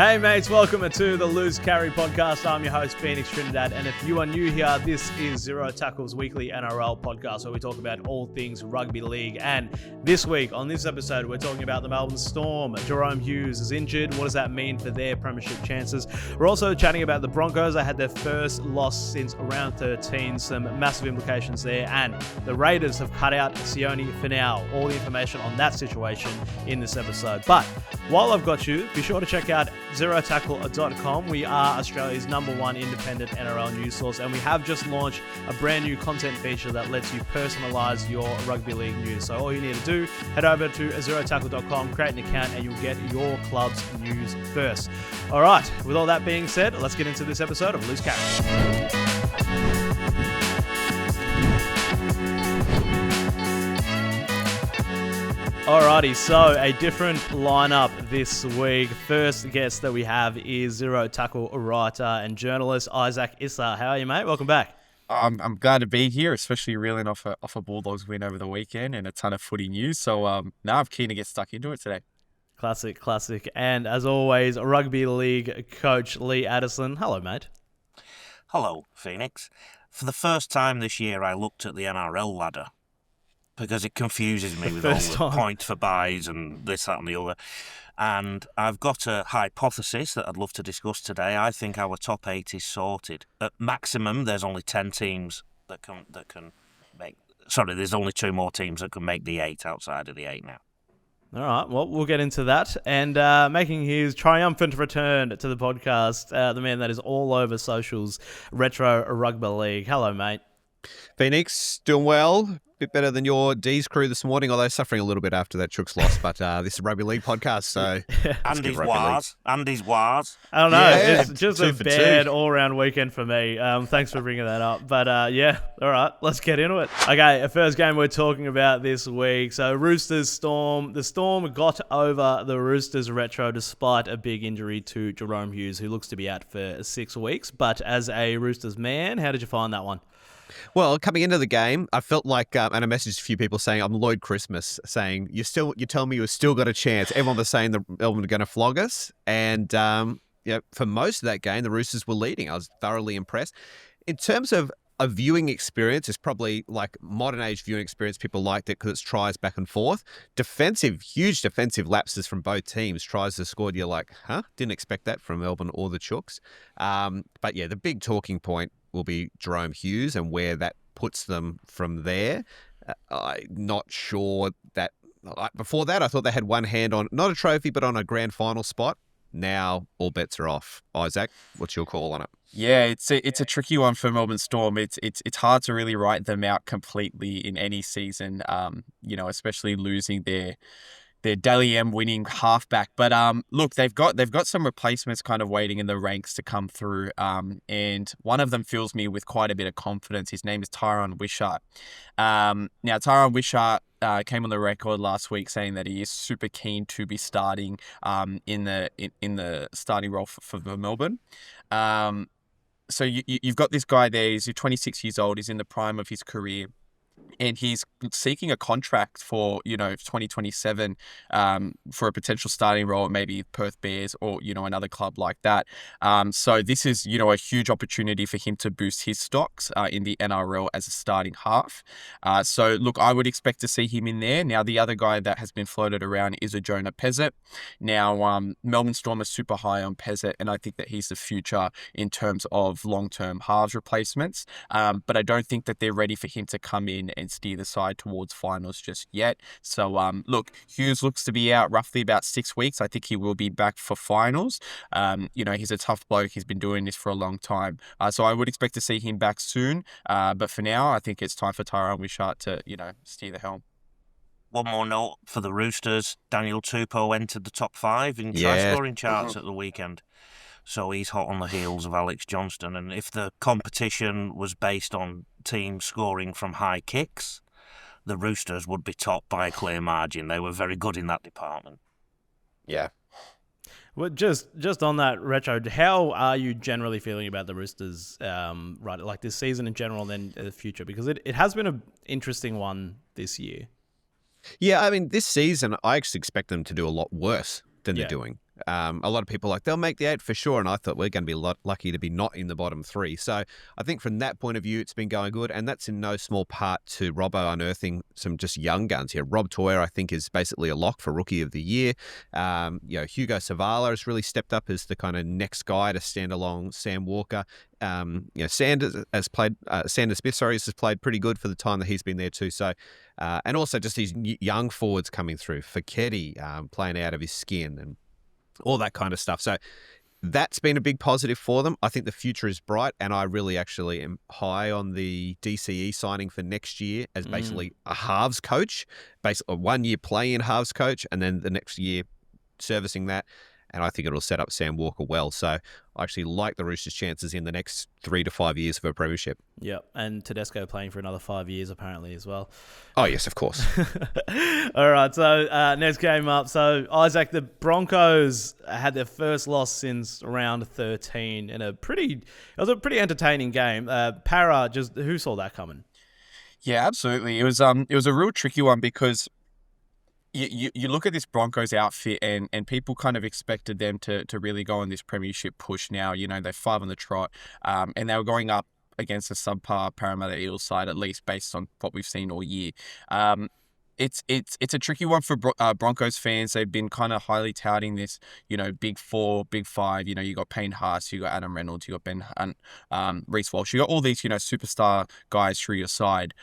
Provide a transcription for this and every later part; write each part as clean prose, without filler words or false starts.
Hey mates, welcome to the Loose Carry Podcast. I'm your host, Phoenix Trinidad, and if you are new here, this is Zero Tackle's weekly NRL podcast where we talk about all things rugby league. And this week, on this episode, we're talking about the Melbourne Storm. Jahrome Hughes is injured. What does that mean for their premiership chances? We're also chatting about the Broncos. They had their first loss since round 13, some massive implications there. And the Raiders have cut out Sione Finau. All the information on that situation in this episode. But while I've got you, be sure to check out zerotackle.com. We are Australia's #1 independent NRL news source, and we have just launched a brand new content feature that lets you personalize your rugby league news. So all you need to do, head over to zerotackle.com, create an account, and you'll get your club's news first. All right, with all that being said, let's get into this episode of Loose Carry. Alrighty, so a different lineup this week. First guest that we have is Zero Tackle writer and journalist Isaac Issa. How are you, mate? Welcome back. I'm glad to be here, especially reeling off a Bulldogs win over the weekend and a ton of footy news. So now I'm keen to get stuck into it today. Classic. And as always, rugby league coach Lee Addison. Hello, mate. Hello, Phoenix. For the first time this year, I looked at the NRL ladder, because it confuses me with all the point for buys and this, that and the other. And I've got a hypothesis that I'd love to discuss today. I think our top 8 is sorted. At maximum, there's only 10 teams that can make... Sorry, there's only 2 more teams that can make the 8 outside of the 8 now. All right, well, we'll get into that. And making his triumphant return to the podcast, the man that is all over socials, RetroRugbaLeeg. Hello, mate. Phoenix, doing well. Bit better than your D's crew this morning, although suffering a little bit after that Chooks loss. But this is a Rugby League podcast, so... Andy's wars. I don't know. Yeah, it's just a bad all-round weekend for me. Thanks for bringing that up. But yeah, all right, let's get into it. Okay, a first game we're talking about this week. So Roosters Storm. The Storm got over the Roosters retro despite a big injury to Jahrome Hughes, who looks to be out for 6 weeks. But as a Roosters man, how did you find that one? Well, coming into the game, I felt like, and I messaged a few people saying, I'm Lloyd Christmas, saying, you tell me you've still got a chance. Everyone was saying the Melbourne are going to flog us. And for most of that game, the Roosters were leading. I was thoroughly impressed. In terms of a viewing experience, it's probably like modern age viewing experience. People liked it because it's tries back and forth. Huge defensive lapses from both teams. Tries to score, you're like, didn't expect that from Melbourne or the Chooks. But yeah, the big talking point will be Jahrome Hughes and where that puts them from there. I'm not sure that... Before that, I thought they had one hand on, not a trophy, but on a grand final spot. Now, all bets are off. Isaac, what's your call on it? Yeah, it's a tricky one for Melbourne Storm. It's hard to really write them out completely in any season, especially losing their Dally M winning halfback. But look, they've got some replacements kind of waiting in the ranks to come through. And one of them fills me with quite a bit of confidence. His name is Tyron Wishart. Now, Tyron Wishart came on the record last week saying that he is super keen to be starting in the starting role for Melbourne. So you've got this guy there. He's 26 years old. He's in the prime of his career. And he's seeking a contract for, 2027 for a potential starting role at maybe Perth Bears or, another club like that. So this is, a huge opportunity for him to boost his stocks in the NRL as a starting half. So, look, I would expect to see him in there. Now, the other guy that has been floated around is a Jonah Pezzett. Now, Melbourne Storm is super high on Pezzett, and I think that he's the future in terms of long-term halves replacements. But I don't think that they're ready for him to come in and steer the side towards finals just yet. So, look, Hughes looks to be out roughly about 6 weeks. I think he will be back for finals. He's a tough bloke. He's been doing this for a long time. So I would expect to see him back soon. But for now, I think it's time for Tyron Wishart to, steer the helm. One more note for the Roosters. Daniel Tupou entered the top 5 in try-scoring charts at the weekend. So he's hot on the heels of Alex Johnston. And if the competition was based on teams scoring from high kicks, the Roosters would be top by a clear margin. They were very good in that department. Yeah. Well, just on that, Retro, how are you generally feeling about the Roosters, like this season in general and then the future? Because it has been an interesting one this year. Yeah, I mean, this season, I actually expect them to do a lot worse than they're doing. A lot of people are like, they'll make the 8 for sure. And I thought we're going to be lucky to be not in the bottom 3. So I think from that point of view, it's been going good. And that's in no small part to Robbo unearthing some just young guns here. Rob Toyer, I think, is basically a lock for Rookie of the Year. Hugo Savala has really stepped up as the kind of next guy to stand along Sam Walker. Sanders Smith, has played pretty good for the time that he's been there too. So, and also just these young forwards coming through. Feketi playing out of his skin and all that kind of stuff. So that's been a big positive for them. I think the future is bright, and I really actually am high on the DCE signing for next year as basically a halves coach, basically a 1-year play-in halves coach, and then the next year servicing that. And I think it'll set up Sam Walker well. So I actually like the Roosters' chances in the next 3 to 5 years for a premiership. Yeah, and Tedesco playing for another 5 years apparently as well. Oh, yes, of course. All right, so next game up. So, Isaac, the Broncos had their first loss since round 13 in it was a pretty entertaining game. Para, who saw that coming? Yeah, absolutely. It was a real tricky one because you look at this Broncos outfit and people kind of expected them to really go on this premiership push now. They're 5 on the trot, and they were going up against a subpar Parramatta Eels side, at least based on what we've seen all year. It's a tricky one for Broncos fans. They've been kind of highly touting this, big 4, big 5. You got Payne Haas, you got Adam Reynolds, you got Ben Hunt, Reece Walsh. You got all these, superstar guys through your side.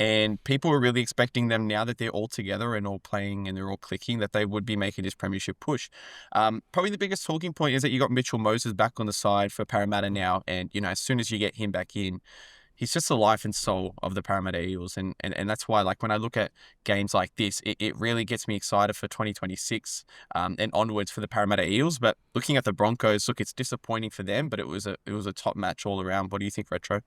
And people were really expecting them, now that they're all together and all playing and they're all clicking, that they would be making this premiership push. Probably the biggest talking point is that you got Mitchell Moses back on the side for Parramatta now. And, as soon as you get him back in, he's just the life and soul of the Parramatta Eels. And that's why, when I look at games like this, it really gets me excited for 2026 and onwards for the Parramatta Eels. But looking at the Broncos, look, it's disappointing for them, but it was a top match all around. What do you think, Retro?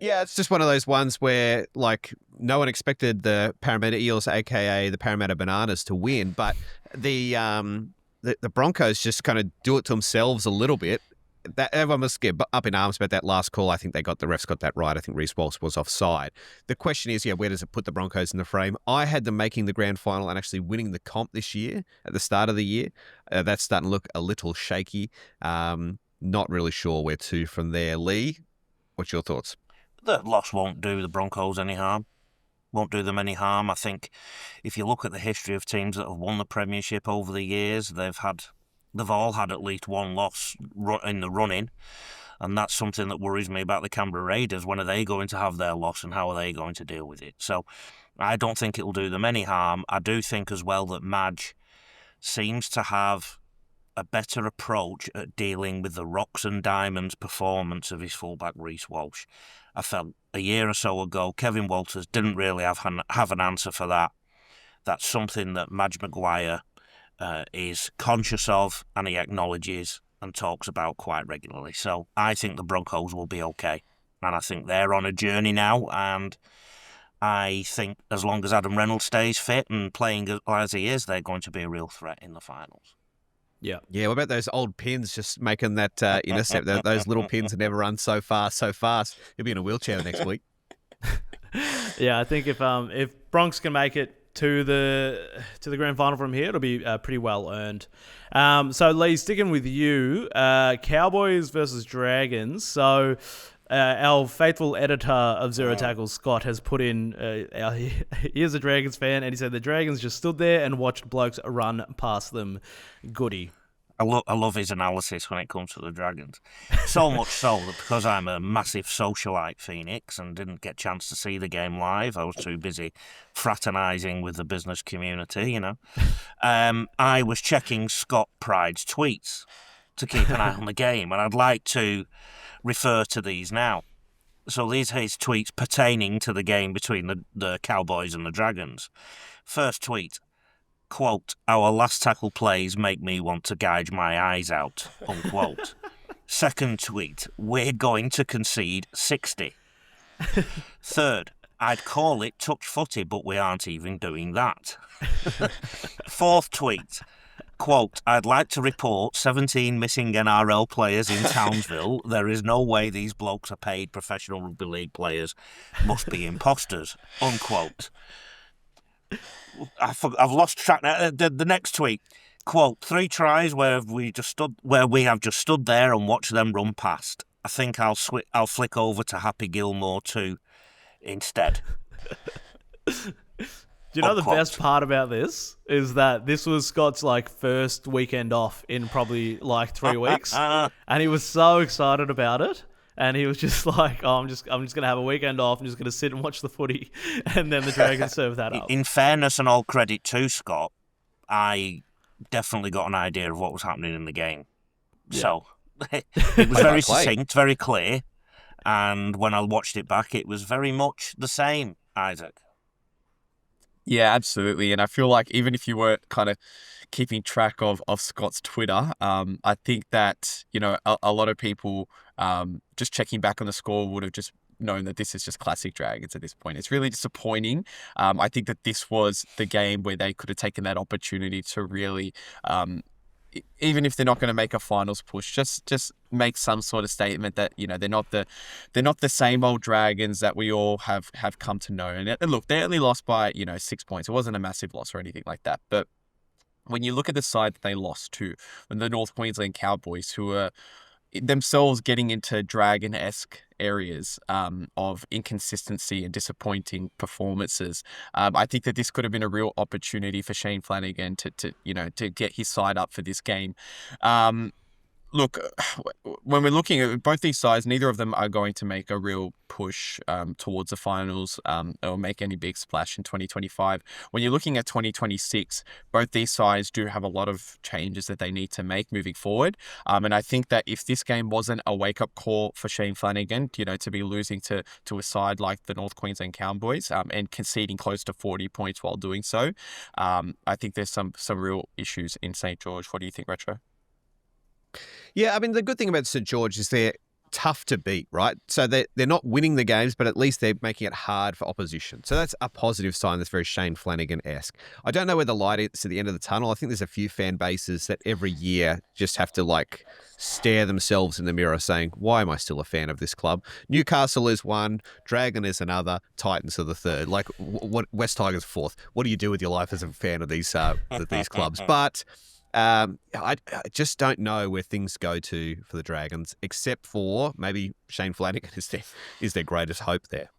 Yeah, it's just one of those ones where, no one expected the Parramatta Eels, a.k.a. the Parramatta Bananas, to win. But the Broncos just kind of do it to themselves a little bit. That everyone must get up in arms about that last call. I think the refs got that right. I think Reece Walsh was offside. The question is, where does it put the Broncos in the frame? I had them making the grand final and actually winning the comp this year at the start of the year. That's starting to look a little shaky. Not really sure where to from there. Lee, what's your thoughts? The loss won't do the Broncos any harm. Won't do them any harm. I think if you look at the history of teams that have won the premiership over the years, they've all had at least one loss in the running, and that's something that worries me about the Canberra Raiders. When are they going to have their loss, and how are they going to deal with it? So I don't think it'll do them any harm. I do think as well that Madge seems to have a better approach at dealing with the rocks and diamonds performance of his fullback Reece Walsh. I felt a year or so ago Kevin Walters didn't really have an answer for that. That's something that Madge Maguire is conscious of, and he acknowledges and talks about quite regularly. So I think the Broncos will be okay, and I think they're on a journey now, and I think as long as Adam Reynolds stays fit and playing as he is, they're going to be a real threat in the finals. Yeah. What about those old pins just making that intercept? Those little pins that never run so fast. You'll be in a wheelchair next week. Yeah, I think if Bronx can make it to the grand final from here, it'll be pretty well earned. So Lee, sticking with you, Cowboys versus Dragons. So our faithful editor of Zero Tackles, Scott, has put in, he's a Dragons fan, and he said the Dragons just stood there and watched blokes run past them. Goody. I love his analysis when it comes to the Dragons. So much so that because I'm a massive socialite, Phoenix, and didn't get a chance to see the game live, I was too busy fraternising with the business community, I was checking Scott Pride's tweets to keep an eye on the game, and I'd like to refer to these now. So these are his tweets pertaining to the game between the Cowboys and the Dragons. First tweet, quote, "Our last tackle plays make me want to gouge my eyes out," unquote. Second tweet, "We're going to concede 60. Third, "I'd call it touch footy, but we aren't even doing that." Fourth tweet, quote, "I'd like to report 17 missing NRL players in Townsville. There is no way these blokes are paid professional rugby league players. Must be imposters," unquote. I've lost track now. The next tweet, quote, 3 tries where we have just stood there and watched them run past. I think I'll flick over to Happy Gilmore too instead. Do you know the best part about this is that this was Scott's first weekend off in probably 3 weeks, and he was so excited about it, and he was just like, "Oh, I'm just gonna have a weekend off. I'm just gonna sit and watch the footy," and then the Dragons served that up. In fairness and all credit to Scott, I definitely got an idea of what was happening in the game, so it was very succinct, very clear, and when I watched it back, it was very much the same. Isaac. Yeah, absolutely. And I feel like even if you were kind of keeping track of Scott's Twitter, I think that, a lot of people just checking back on the score would have just known that this is just classic Dragons at this point. It's really disappointing. I think that this was the game where they could have taken that opportunity to really, even if they're not going to make a finals push, just make some sort of statement that they're not the same old Dragons that we all have come to know. And look, they only lost by 6 points. It wasn't a massive loss or anything like that. But when you look at the side that they lost to, the North Queensland Cowboys, who are themselves getting into Dragon-esque areas of inconsistency and disappointing performances, I think that this could have been a real opportunity for Shane Flanagan to get his side up for this game. Look, when we're looking at both these sides, neither of them are going to make a real push towards the finals or make any big splash in 2025. When you're looking at 2026, both these sides do have a lot of changes that they need to make moving forward. And I think that if this game wasn't a wake-up call for Shane Flanagan, to be losing to a side like the North Queensland Cowboys and conceding close to 40 points while doing so, I think there's some real issues in St. George. What do you think, Retro? Yeah, I mean, the good thing about St. George is they're tough to beat, right? So they're not winning the games, but at least they're making it hard for opposition. So that's a positive sign that's very Shane Flanagan-esque. I don't know where the light is at the end of the tunnel. I think there's a few fan bases that every year just have to stare themselves in the mirror saying, why am I still a fan of this club? Newcastle is one, Dragon is another, Titans are the third. What West Tigers fourth. What do you do with your life as a fan of these clubs? But I just don't know where things go to for the Dragons, except for maybe Shane Flanagan is their greatest hope there.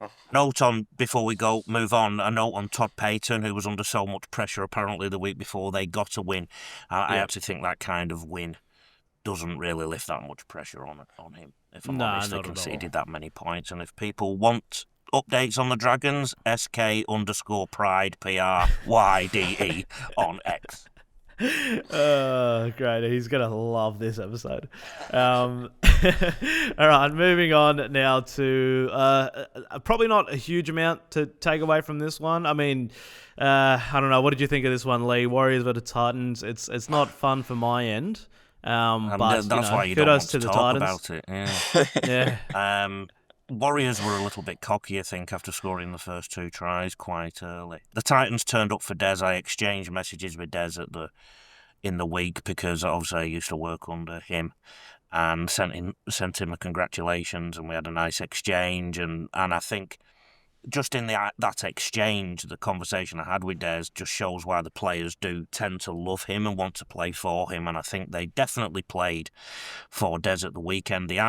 Before we move on, a note on Todd Payton, who was under so much pressure apparently the week before they got a win. I actually think that kind of win doesn't really lift that much pressure on him. If I'm honest, they conceded that many points. And if people want updates on the Dragons, SK_Pride PRYDE on X. Great. He's going to love this episode. All right, moving on now to probably not a huge amount to take away from this one. I mean, I don't know. What did you think of this one, Lee? Warriors versus Titans. It's not fun for my end. But that's why you don't want to talk about it. Yeah. Yeah. Warriors were a little bit cocky, I think, after scoring the first 2 tries quite early. The Titans turned up for Des. I exchanged messages with Des in the week because obviously I used to work under him, and sent him a congratulations, and we had a nice exchange. And I think just in that exchange, the conversation I had with Des just shows why the players do tend to love him and want to play for him. And I think they definitely played for Des at the weekend. The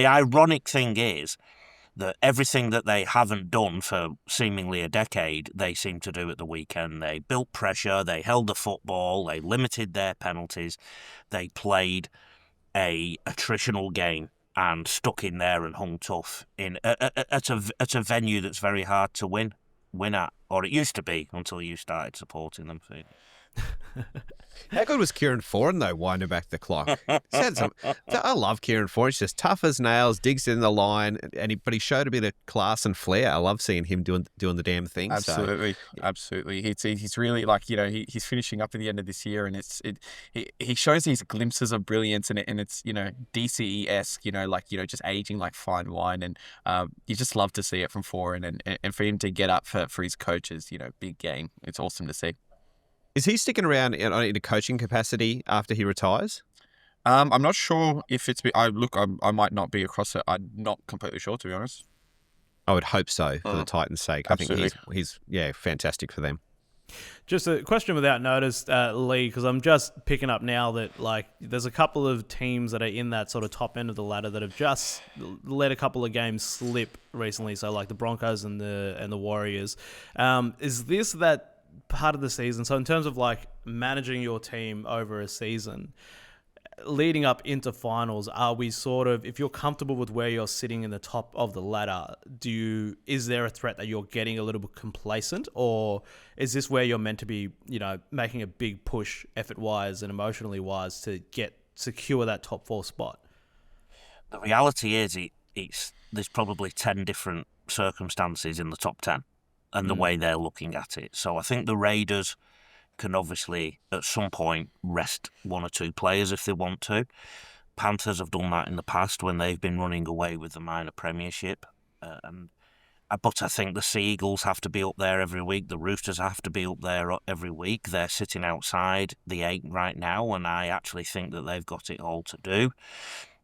ironic thing is that everything that they haven't done for seemingly a decade, they seem to do at the weekend. They built pressure, they held the football, they limited their penalties, they played a attritional game and stuck in there and hung tough at a venue that's very hard to win at, or it used to be until you started supporting them. How good was Kieran Foran, though, winding back the clock? I love Kieran Foran. He's just tough as nails, digs in the line, but he showed a bit of class and flair. I love seeing him doing the damn thing. Absolutely, absolutely. He's really he's finishing up at the end of this year, and he shows these glimpses of brilliance, and it's DCE-esque, just aging like fine wine, and you just love to see it from Foran, and for him to get up for his coaches, big game. It's awesome to see. Is he sticking around in a coaching capacity after he retires? I'm not sure if it's... I might not be across it. I'm not completely sure, to be honest. I would hope so, for the Titans' sake. Absolutely. I think he's fantastic for them. Just a question without notice, Lee, because I'm just picking up now that like there's a couple of teams that are in that sort of top end of the ladder that have just let a couple of games slip recently. So like the Broncos and the Warriors. Is this that part of the season? So in terms of like managing your team over a season, leading up into finals, are we sort of, if you're comfortable with where you're sitting in the top of the ladder, is there a threat that you're getting a little bit complacent, or is this where you're meant to be, making a big push effort-wise and emotionally wise to secure that top 4 spot? The reality is there's probably 10 different circumstances in the top 10 and the way they're looking at it. So I think the Raiders can obviously at some point rest 1 or 2 players if they want to. Panthers have done that in the past when they've been running away with the minor premiership. But I think the Sea Eagles have to be up there every week. The Roosters have to be up there every week. They're sitting outside the 8 right now, and I actually think that they've got it all to do.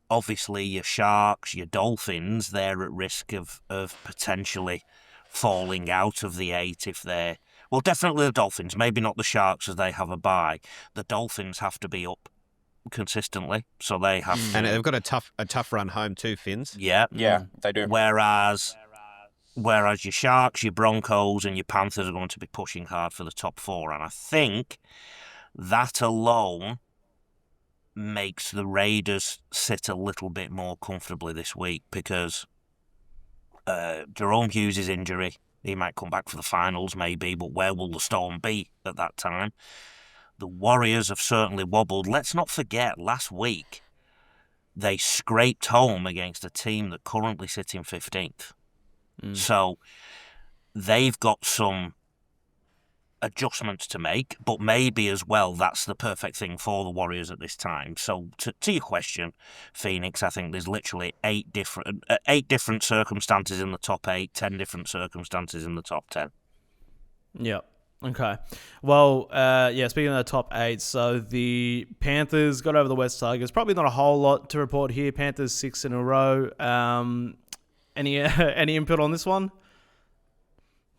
Obviously, your Sharks, your Dolphins, they're at risk of potentially falling out of the 8 if they're... Well, definitely the Dolphins, maybe not the Sharks as they have a bye. The Dolphins have to be up consistently, so they have to... And they've got a tough run home too, Finns. Yeah, they do. Whereas your Sharks, your Broncos and your Panthers are going to be pushing hard for the top 4. And I think that alone makes the Raiders sit a little bit more comfortably this week because Jahrome Hughes' injury, he might come back for the finals maybe, but where will the Storm be at that time? The Warriors have certainly wobbled. Let's not forget, last week they scraped home against a team that currently sit in 15th. So they've got some adjustments to make, but maybe as well that's the perfect thing for the Warriors at this time. So to your question, Phoenix, I think there's literally 8 different circumstances in the top 8, 10 different circumstances in the top 10. Yep. Okay. Well, speaking of the top 8, so the Panthers got over the West Tigers. Probably not a whole lot to report here. Panthers 6 in a row. Any input on this one?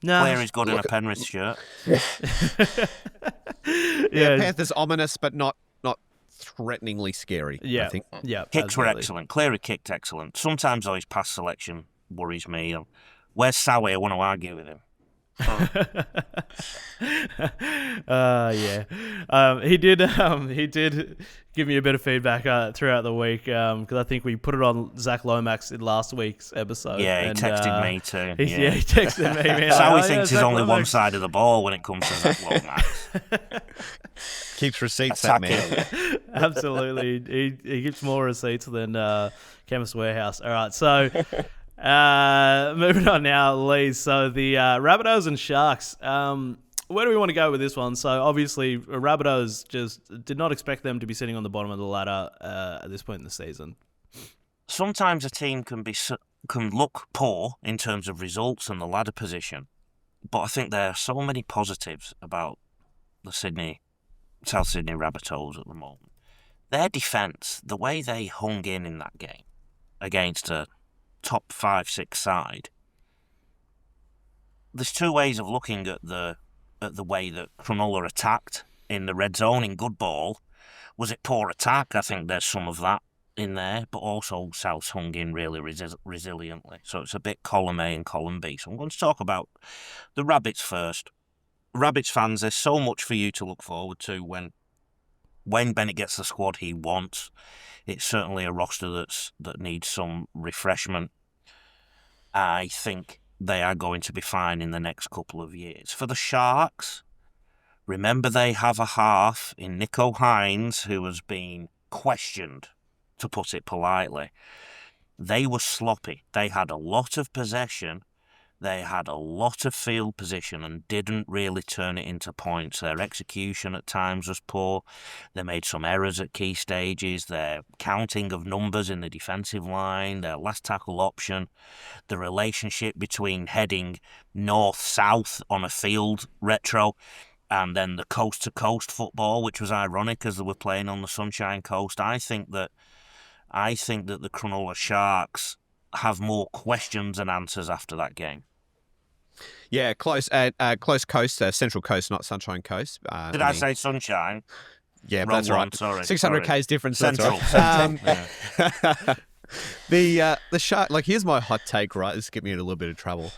No. Cleary's good in a Penrith shirt. Yeah, Panthers ominous, but not threateningly scary. Yeah, I think. Yeah. Kicks were excellent. Cleary kicked excellent. Sometimes though his pass selection worries me. Where's Sowie? I want to argue with him. He did give me a bit of feedback throughout the week because I think we put it on Zach Lomax in last week's episode. Yeah, he texted me too. He texted me. Man, Sowie thinks he's only one side of the ball when it comes to Zach Lomax. Keeps receipts, that man. Absolutely, he keeps more receipts than Chemist Warehouse. All right, so. Moving on now, Lee. So the Rabbitohs and Sharks. Where do we want to go with this one? So obviously, Rabbitohs just did not expect them to be sitting on the bottom of the ladder at this point in the season. Sometimes a team can look poor in terms of results and the ladder position, but I think there are so many positives about the South Sydney Rabbitohs at the moment. Their defence, the way they hung in that game against a top 5-6 side. There's 2 ways of looking at the way that Cronulla attacked in the red zone in good ball. Was it poor attack? I think there's some of that in there, but also South hung in really resiliently. So it's a bit column A and column B. So I'm going to talk about the Rabbits first. Rabbits fans, there's so much for you to look forward to when Bennett gets the squad he wants. It's certainly a roster that needs some refreshment. I think they are going to be fine in the next couple of years. For the Sharks, remember they have a half in Nico Hines who has been questioned, to put it politely. They were sloppy. They had a lot of possession. They had a lot of field position and didn't really turn it into points. Their execution at times was poor. They made some errors at key stages. Their counting of numbers in the defensive line, their last tackle option, the relationship between heading north-south on a field retro and then the coast-to-coast football, which was ironic as they were playing on the Sunshine Coast. I think that the Cronulla Sharks have more questions than answers after that game. Yeah, close coast, Central Coast, not Sunshine Coast. Did I say sunshine? Yeah, Wrong that's one, right. sorry. 600 k's difference. Central. That's right. Yeah. The shark. Like, here's my hot take. Right, this get me in a little bit of trouble.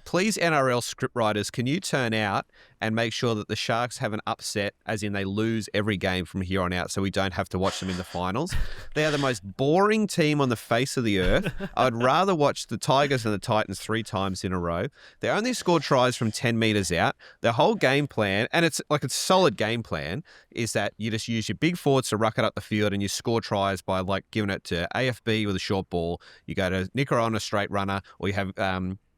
Please, NRL script writers, can you turn out and make sure that the Sharks have an upset, as in they lose every game from here on out, so we don't have to watch them in the finals? They are the most boring team on the face of the earth. I would rather watch the Tigers and the Titans 3 times in a row. They only score tries from 10 metres out. Their whole game plan, and it's like a solid game plan, is that you just use your big forwards to ruck it up the field and you score tries by like giving it to AFB with a short ball. You go to Nicker on a straight runner, or you have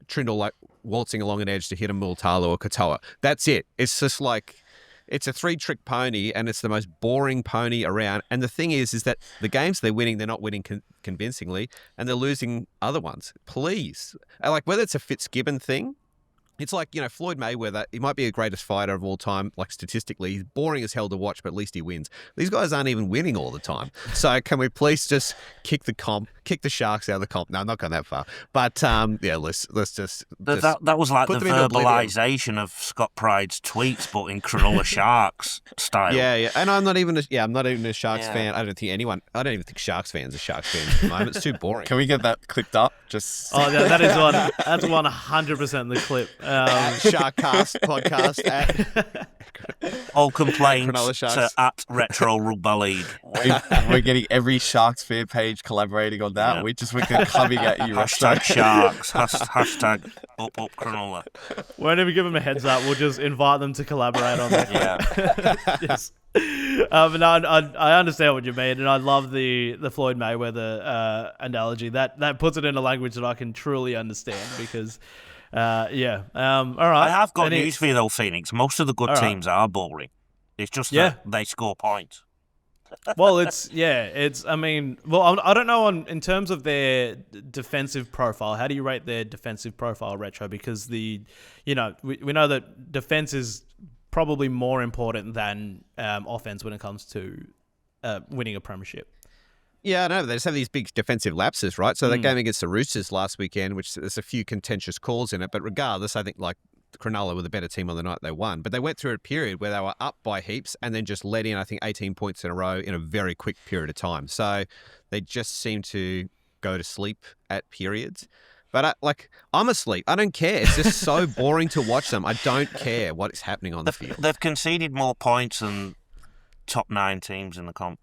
Trindle like waltzing along an edge to hit a Multalo or Katoa. That's it. It's just like, it's a 3-trick pony, and it's the most boring pony around. And the thing is that the games they're winning, they're not winning convincingly, and they're losing other ones. Please. Like, whether it's a Fitzgibbon thing, it's like, Floyd Mayweather, he might be the greatest fighter of all time, like statistically. He's boring as hell to watch, but at least he wins. These guys aren't even winning all the time. So can we please just kick the Sharks out of the comp? No, I'm not going that far. But yeah, let's just that was like the verbalisation of Scott Pride's tweets, but in Cronulla Sharks style. Yeah. And I'm not even a Sharks fan. I don't even think Sharks fans are Sharks fans at the moment. It's too boring. Can we get that clipped up? Just that is one. That's 100% the clip. Sharkcast podcast all complaints to at RetroRugbaLeeg. We're getting every Sharks fan page collaborating on that. Yeah. We're coming at you. Hashtag Sharks. Hashtag up Cronulla. Won't even give them a heads up. We'll just invite them to collaborate on that. Yeah. Yes. But no, I understand what you mean, and I love the Floyd Mayweather analogy. That puts it in a language that I can truly understand, because all right. I have got news for you though, Phoenix. Most of the good teams are boring. It's just that they score points. Well, I don't know in terms of their defensive profile. How do you rate their defensive profile, Retro? Because we know that defense is probably more important than offense when it comes to winning a premiership. Yeah, I know. They just have these big defensive lapses, right? So that game against the Roosters last weekend, which there's a few contentious calls in it, but regardless, I think like Cronulla were the better team on the night they won. But they went through a period where they were up by heaps and then just let in, I think, 18 points in a row in a very quick period of time. So they just seem to go to sleep at periods. But I'm asleep. I don't care. It's just so boring to watch them. I don't care what is happening on the field. They've conceded more points than top 9 teams in the comp.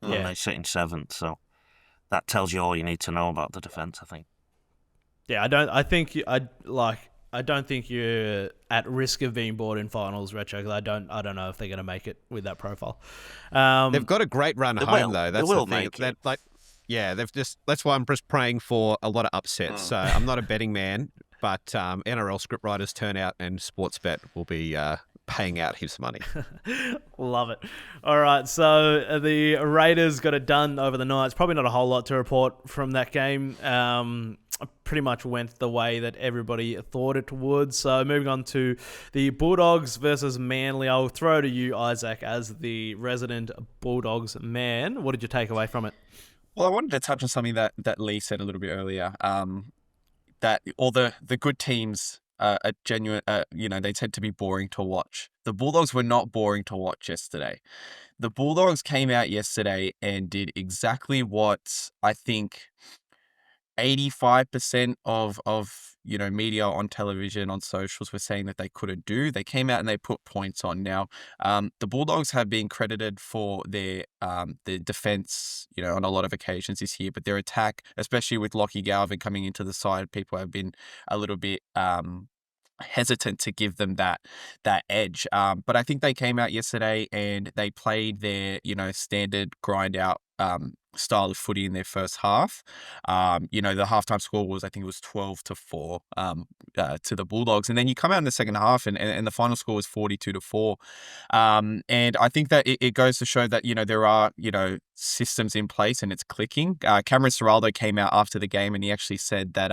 Yeah. And they sit in 7th, so that tells you all you need to know about the defence, I think. Yeah, I don't think you're at risk of being bored in finals, Retro, because I don't know if they're going to make it with that profile. They've got a great run home, though. That's the thing. That's why I'm just praying for a lot of upsets. So I'm not a betting man, but NRL scriptwriters turn out and Sportsbet will be paying out his money. Love it. All right, so the Raiders got it done over the night. It's probably not a whole lot to report from that game. Pretty much went the way that everybody thought it would. So moving on to the Bulldogs versus Manly. I'll throw to you, Isaac, as the resident Bulldogs man. What did you take away from it? Well, I wanted to touch on something that Lee said a little bit earlier, that all the good teams are genuine, they tend to be boring to watch. The Bulldogs were not boring to watch yesterday. The Bulldogs came out yesterday and did exactly what I think 85% of media on television, on socials were saying that they couldn't do. They came out and they put points on. Now, the Bulldogs have been credited for their defense, on a lot of occasions this year, but their attack, especially with Lockie Galvin coming into the side, people have been a little bit hesitant to give them that edge. But I think they came out yesterday and they played their, standard grind out style of footy in their first half. The halftime score was, I think it was 12-4 to the Bulldogs. And then you come out in the second half and the final score was 42-4. And I think that it goes to show that, there are, systems in place and it's clicking. Cameron Ciraldo came out after the game and he actually said that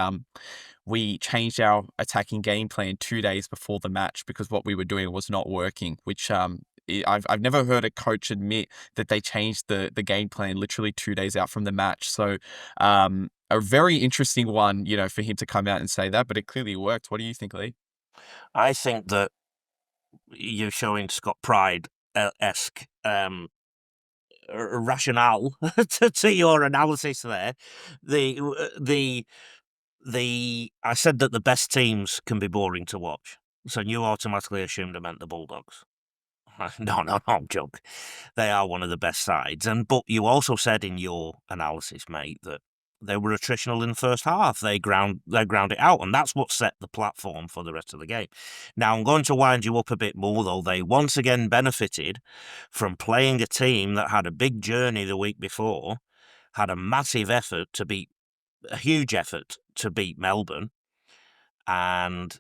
we changed our attacking game plan 2 days before the match because what we were doing was not working, which I've never heard a coach admit that they changed the game plan literally 2 days out from the match. So, a very interesting one, for him to come out and say that, but it clearly worked. What do you think, Lee? I think that you're showing Scott Pride-esque rationale to your analysis there. I said that the best teams can be boring to watch, so you automatically assumed I meant the Bulldogs. No, joke. They are one of the best sides, but you also said in your analysis, mate, that they were attritional in the first half. They ground it out, and that's what set the platform for the rest of the game. Now, I'm going to wind you up a bit more, though. They once again benefited from playing a team that had a big journey the week before, had a huge effort to beat Melbourne, and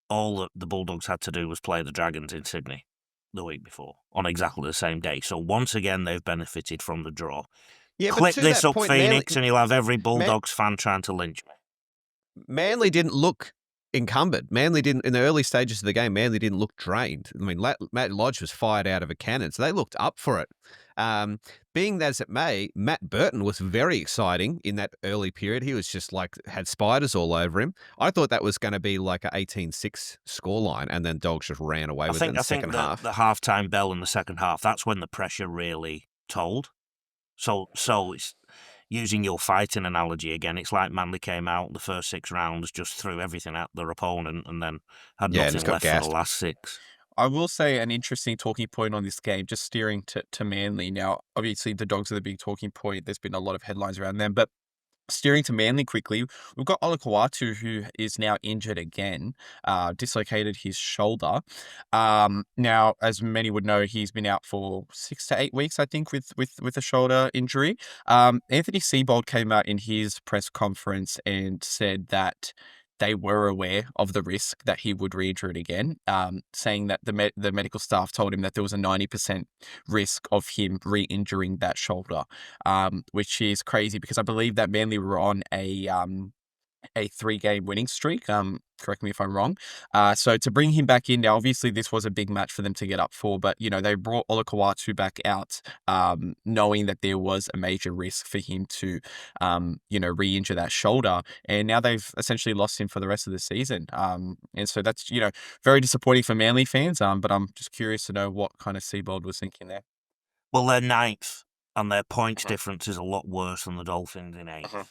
all that the Bulldogs had to do was play the Dragons in Sydney the week before on exactly the same day. So once again, they've benefited from the draw. Yeah, Clip this up, Phoenix, and you'll have every Bulldogs fan trying to lynch me. Manly didn't look encumbered. Manly didn't, in the early stages of the game, Manly didn't look drained. I mean, Matt Lodge was fired out of a cannon, so they looked up for it. Being as it may, Matt Burton was very exciting in that early period. He was just had spiders all over him. I thought that was going to be like an 18-6 scoreline, and then Dogs just ran away with it in the second half. The halftime bell in the second half, that's when the pressure really told. So it's using your fighting analogy again. It's like Manly came out the first 6 rounds, just threw everything at their opponent, and then had nothing left for the last 6. I will say an interesting talking point on this game, just steering to Manly. Now, obviously, the Dogs are the big talking point. There's been a lot of headlines around them, but steering to Manly quickly, we've got Olakau'atu, who is now injured again, dislocated his shoulder. Now, as many would know, he's been out for 6 to 8 weeks, I think, with a shoulder injury. Anthony Seibold came out in his press conference and said that they were aware of the risk that he would re-injure it again, saying that the medical staff told him that there was a 90% risk of him re-injuring that shoulder, which is crazy because I believe that Manly were on a 3-game winning streak. Correct me if I'm wrong. So to bring him back in now, obviously this was a big match for them to get up for, but they brought Olakau'atu back out, knowing that there was a major risk for him to, re-injure that shoulder, and now they've essentially lost him for the rest of the season. And so that's very disappointing for Manly fans. But I'm just curious to know what kind of Seibold was thinking there. Well, they're 9th, and their points difference is a lot worse than the Dolphins in 8th.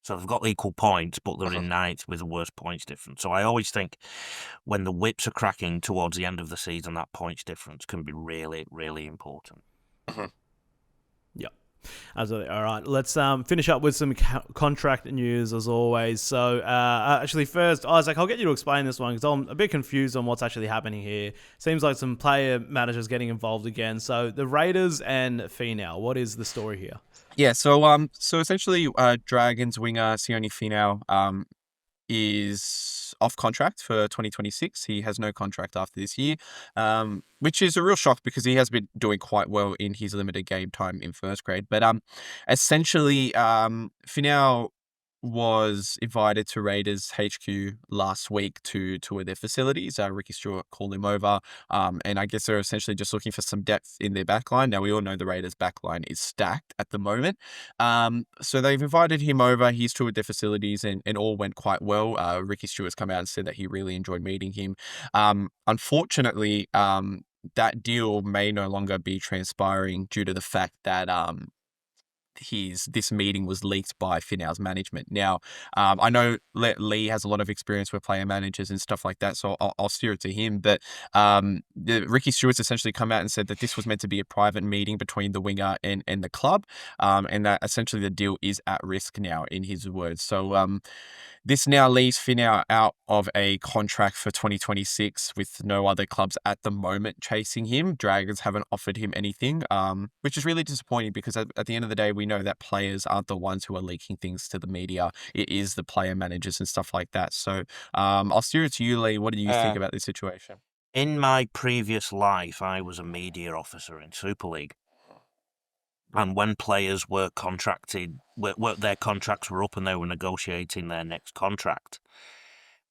So they've got equal points, but they're in 9th with the worst points difference. So I always think when the whips are cracking towards the end of the season, that points difference can be really, really important. Yeah, absolutely. All right, let's finish up with some contract news as always. So actually first, Isaac, I'll get you to explain this one because I'm a bit confused on what's actually happening here. Seems like some player managers getting involved again. So the Raiders and Finau, what is the story here? Yeah, so essentially, Dragons winger Sione Finau is off contract for 2026. He has no contract after this year, which is a real shock because he has been doing quite well in his limited game time in first grade. But essentially, Finau was invited to Raiders HQ last week to tour their facilities. Ricky Stewart called him over, and I guess they're essentially just looking for some depth in their backline. Now, we all know the Raiders backline is stacked at the moment. So they've invited him over. He's toured their facilities and all went quite well. Ricky Stewart's come out and said that he really enjoyed meeting him. Unfortunately, that deal may no longer be transpiring due to the fact that this meeting was leaked by Finau's management. Now, I know Lee has a lot of experience with player managers and stuff like that, so I'll steer it to him. But Ricky Stewart's essentially come out and said that this was meant to be a private meeting between the winger and the club, and that essentially the deal is at risk now, in his words. So this now leaves Finau out of a contract for 2026 with no other clubs at the moment chasing him. Dragons haven't offered him anything, which is really disappointing because at the end of the day, we know that players aren't the ones who are leaking things to the media. It is the player managers and stuff like that. So I'll steer it to you, Lee. What do you think about this situation? In my previous life, I was a media officer in Super League. And when players were contracted, their contracts were up and they were negotiating their next contract,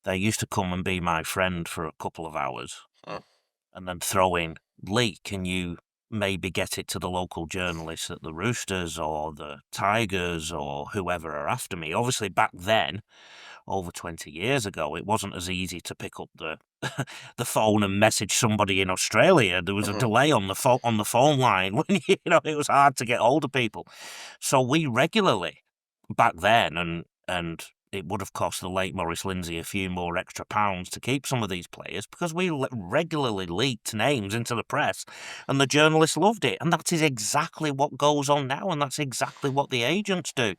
they used to come and be my friend for a couple of hours and then throw in, Lee, can you maybe get it to the local journalists at the Roosters or the Tigers or whoever are after me. Obviously, back then, over 20 years ago, it wasn't as easy to pick up the the phone and message somebody in Australia. There was a delay on the phone line. When it was hard to get hold of people. So we regularly, back then, and it would have cost the late Maurice Lindsay a few more extra pounds to keep some of these players, because we regularly leaked names into the press and the journalists loved it. And that is exactly what goes on now, and that's exactly what the agents do.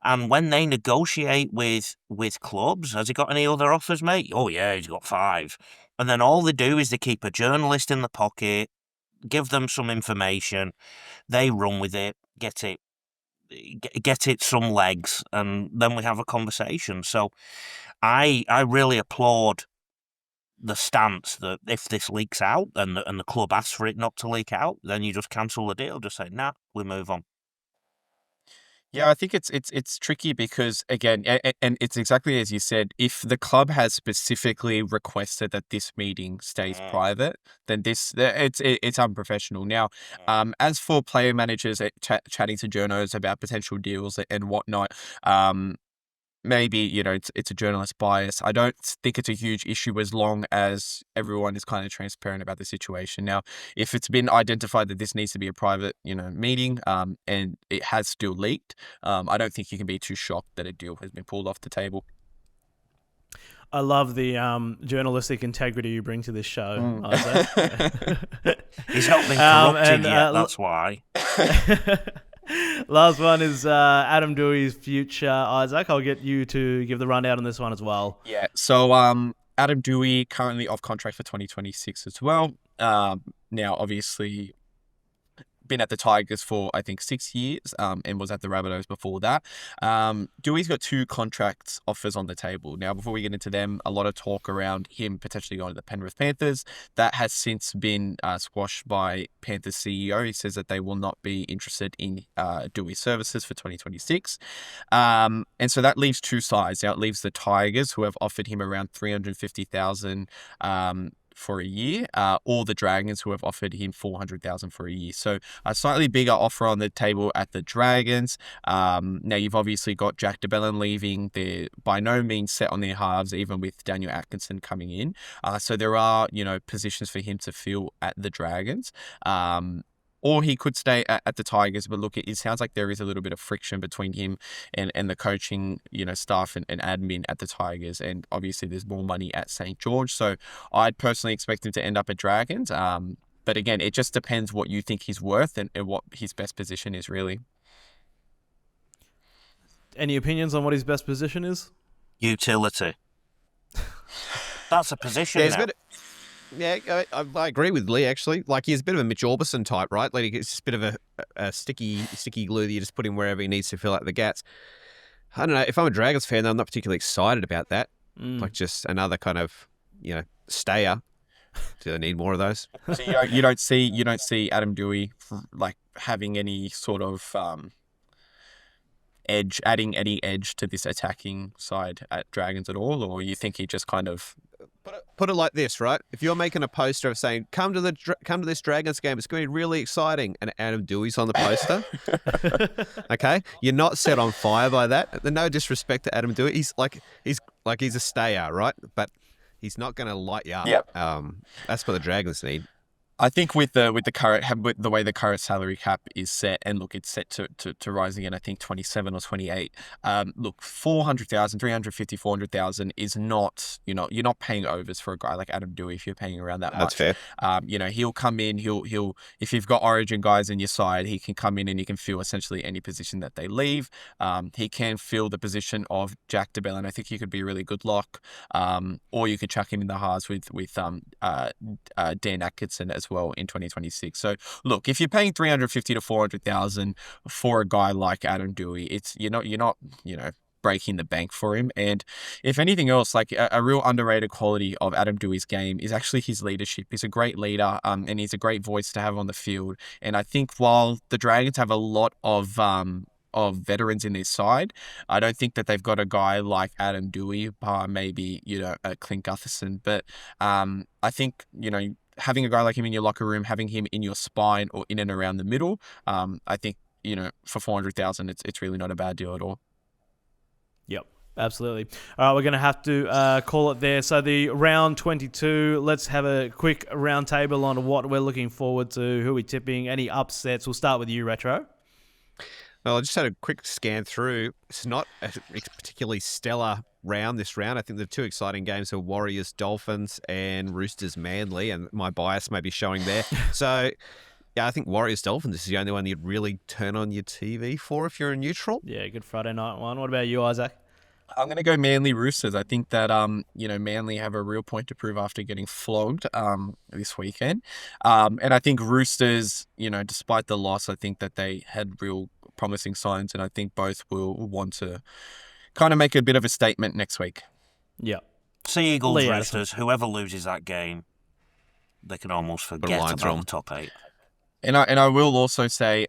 And when they negotiate with clubs, has he got any other offers, mate? Oh yeah, he's got 5. And then all they do is they keep a journalist in the pocket, give them some information, they run with it, get it some legs, and then we have a conversation. So I really applaud the stance that if this leaks out and the club asks for it not to leak out, then you just cancel the deal. Just say, nah, we move on. Yeah, I think it's tricky because, again, and it's exactly as you said, if the club has specifically requested that this meeting stays private, then it's unprofessional. Now, as for player managers chatting to journos about potential deals and whatnot, maybe, it's a journalist bias. I don't think it's a huge issue as long as everyone is kind of transparent about the situation. Now, if it's been identified that this needs to be a private, meeting, and it has still leaked, I don't think you can be too shocked that a deal has been pulled off the table. I love the journalistic integrity you bring to this show, Isaac. He's not been corrupted yet, that's why. Last one is Adam Doueihi's future. Isaac, I'll get you to give the rundown on this one as well. Yeah, so Adam Doueihi currently off contract for 2026 as well. Now, obviously, been at the Tigers for, I think, 6 years, and was at the Rabbitohs before that. Doueihi's got 2 contract offers on the table. Now, before we get into them, a lot of talk around him potentially going to the Penrith Panthers. That has since been squashed by Panthers CEO. He says that they will not be interested in Doueihi's services for 2026. And so that leaves 2 sides. Now, it leaves the Tigers, who have offered him around $350,000 for a year, or the Dragons, who have offered him $400,000 for a year. So a slightly bigger offer on the table at the Dragons. Now, you've obviously got Jack de Belin leaving. They're by no means set on their halves, even with Daniel Atkinson coming in. So there are, positions for him to fill at the Dragons. Or he could stay at the Tigers, but look, it sounds like there is a little bit of friction between him and the coaching, staff and admin at the Tigers. And obviously there's more money at St. George. So I'd personally expect him to end up at Dragons. But again, it just depends what you think he's worth and what his best position is, really. Any opinions on what his best position is? Utility. That's a position now. Yeah, I agree with Lee, actually. Like, he's a bit of a Mitch Orbison type, right? Like, it's just a bit of a sticky glue that you just put in wherever he needs to fill out the gaps. I don't know. If I'm a Dragons fan, I'm not particularly excited about that. Like, just another kind of, stayer. Do they need more of those? So you don't see Adam Doueihi like having any sort of adding any edge to this attacking side at Dragons at all, or you think he just kind of put it like this, right? If you're making a poster of saying come to this Dragons game, it's going to be really exciting, and Adam Doueihi's on the poster, okay, you're not set on fire by that. No disrespect to Adam Doueihi, he's a stayer, right? But he's not going to light you up. Yep. That's what the Dragons need. I think with the way the current salary cap is set, and look, it's set to rise again, I think 27 or 28. Look, 400,000, 350, 400,000 is not, you're not paying overs for a guy like Adam Doueihi if you're paying around that much. That's fair. He'll come in, he'll if you've got Origin guys in your side, he can come in and he can fill essentially any position that they leave. He can fill the position of Jack de Belin. I think he could be a really good lock. Or you could chuck him in the halves with Dan Atkinson as well in 2026. So look, if you're paying 350 to 400,000 for a guy like Adam Doueihi, it's you're not breaking the bank for him. And if anything else, like a real underrated quality of Adam Doueihi's game is actually his leadership. He's a great leader, and he's a great voice to have on the field. And I think while the Dragons have a lot of veterans in their side, I don't think that they've got a guy like Adam Doueihi, maybe, Clint Gutherson. But I think, having a guy like him in your locker room, having him in your spine or in and around the middle, I think, for 400,000, it's really not a bad deal at all. Yep. Absolutely. All right, we're going to have to call it there. So the round 22, let's have a quick round table on what we're looking forward to, who we're tipping, any upsets. We'll start with you, Retro. Well, I just had a quick scan through. It's not a particularly stellar round this round. I think the two exciting games are Warriors Dolphins and Roosters Manly, and my bias may be showing there. So, yeah, I think Warriors Dolphins is the only one you'd really turn on your TV for if you're a neutral. Yeah, good Friday night one. What about you, Isaac? I'm going to go Manly Roosters. I think that, Manly have a real point to prove after getting flogged this weekend. And I think Roosters, despite the loss, I think that they had real promising signs, and I think both will want to kind of make a bit of a statement next week. Yeah. Sea Eagles, Roosters, whoever loses that game, they can almost forget about the top 8. And I will also say,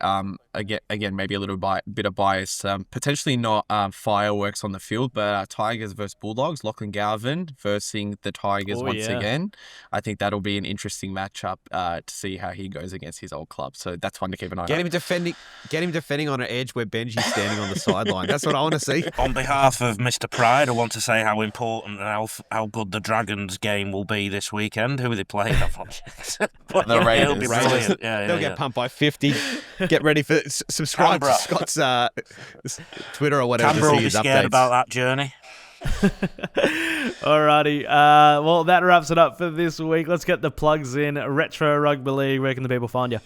again, maybe a little bit of bias, potentially not fireworks on the field, but Tigers versus Bulldogs, Lachlan Galvin versus the Tigers again. I think that'll be an interesting matchup to see how he goes against his old club. So that's one to keep an eye on. Get him defending on an edge where Benji's standing on the sideline. That's what I want to see. On behalf of Mr. Pride, I want to say how important and how good the Dragons game will be this weekend. Who are they playing? The Raiders. It'll be brilliant. They'll get pumped by 50. Get ready for subscribe to Scott's Twitter or whatever. Canberra to will see be his scared updates. about that journey. Alrighty. Well, that wraps it up for this week. Let's get the plugs in. Retro Rugby League. Where can the people find you?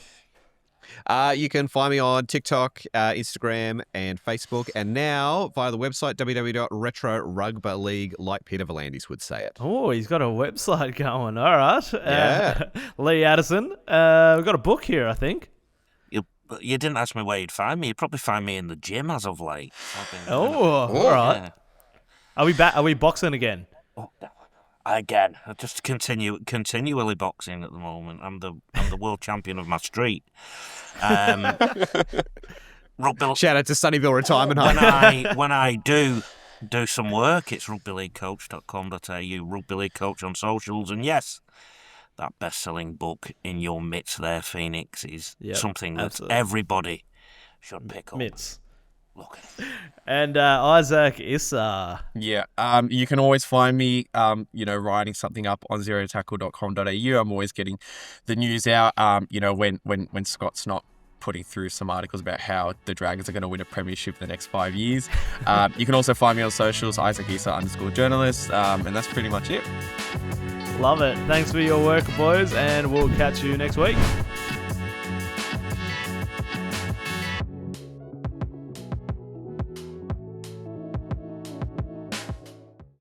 You can find me on TikTok, Instagram, and Facebook, and now via the website www.RetroRugbaLeeg, like Peter Volandis would say it. Oh, he's got a website going. All right. Yeah. Lee Addison. We've got a book here, I think. You didn't ask me where you'd find me. You'd probably find me in the gym as of late. All right. Yeah. Are we back? Are we boxing again? Again, I just continually boxing at the moment. I'm the world champion of my street. Rugby. Shout out to Sunnyvale Retirement Home. When I do some work, it's rugbyleaguecoach.com.au, Rugby League Coach on socials, and yes, that best-selling book in your midst there, Phoenix, is something that everybody should pick up. Mitts. Look. And Isaac Issa. Yeah, you can always find me, writing something up on zerotackle.com.au. I'm always getting the news out, when Scott's not putting through some articles about how the Dragons are going to win a premiership in the next 5 years. You can also find me on socials, Isaac Issa _journalist, and that's pretty much it. Love it. Thanks for your work, boys, and we'll catch you next week.